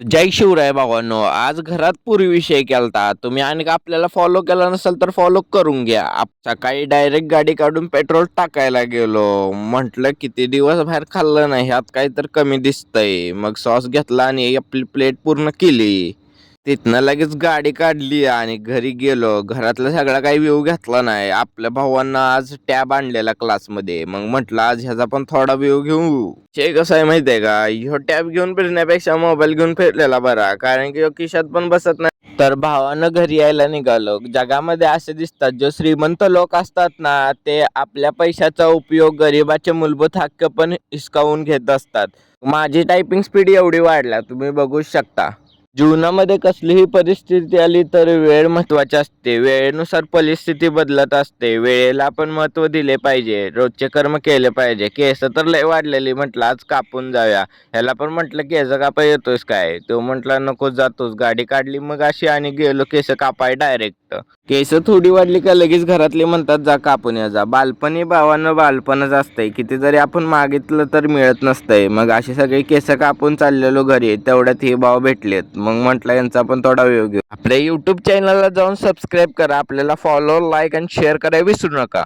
जय शिवराय भावांनो. आज घरात पुरी विषय केलता. तुम्ही आणि आपल्याला फॉलो केला नसेल तर फॉलो करून घ्या. सकाळी डायरेक्ट गाडी काढून पेट्रोल टाकायला गेलो. म्हटलं किती दिवस बाहेर खाल्लं नाही, ह्यात काही तर कमी दिसतंय. मग सॉस घेतला आणि आपली प्लेट पूर्ण केली. तिथनं लगेच गाडी काढली आणि घरी गेलो. घरातला सगळा काही व्ह्यू घेतला नाही. आपल्या भावांना आज टॅब आणलेला क्लासमध्ये. मग म्हटलं आज ह्याचा पण थोडा व्ह्यू घेऊ. हे कसं आहे माहितीये का, ह्यो टॅब घेऊन फिरण्यापेक्षा मोबाईल घेऊन फिरलेला बरा. कारण की ह्यो खिशात पण बसत नाही. तर भावानं घरी यायला निघालो. जगामध्ये असे दिसतात, जो श्रीमंत लोक असतात ना, ते आपल्या पैशाचा उपयोग गरिबाचे मूलभूत हक्क पण हिसकावून घेत असतात. माझी टायपिंग स्पीड एवढी वाढल्या, तुम्ही बघू शकता. जीवनामध्ये कसलीही परिस्थिती आली तर वेळ महत्वाची असते. वेळेनुसार परिस्थिती बदलत असते. वेळेला पण महत्व दिले पाहिजे. रोजचे कर्म केले पाहिजे. केस तर लय वाढलेली, म्हटलं आज कापून जाऊया. ह्याला पण म्हटलं केस कापाय येतोस काय? तो म्हटला नको जातोस. गाडी काढली मग अशी आणि गेलो केस कापाय डायरेक्ट. केस थोडी वाढली का लगेच घरातले म्हणतात जा कापून या जा. बालपणी भावानं बालपणच असतंय. किती जरी आपण मागितलं तर मिळत नसतंय. मग अशी सगळी केस कापून चाललेलो घरी, तेवढ्यात हे भाव भेटलेत. मग म्हटलं यांचा पण थोडा वेळ घेऊ. आपल्या युट्यूब चॅनलला जाऊन सबस्क्राईब करा. आपल्याला फॉलो, लाईक आणि शेअर करायला विसरू नका.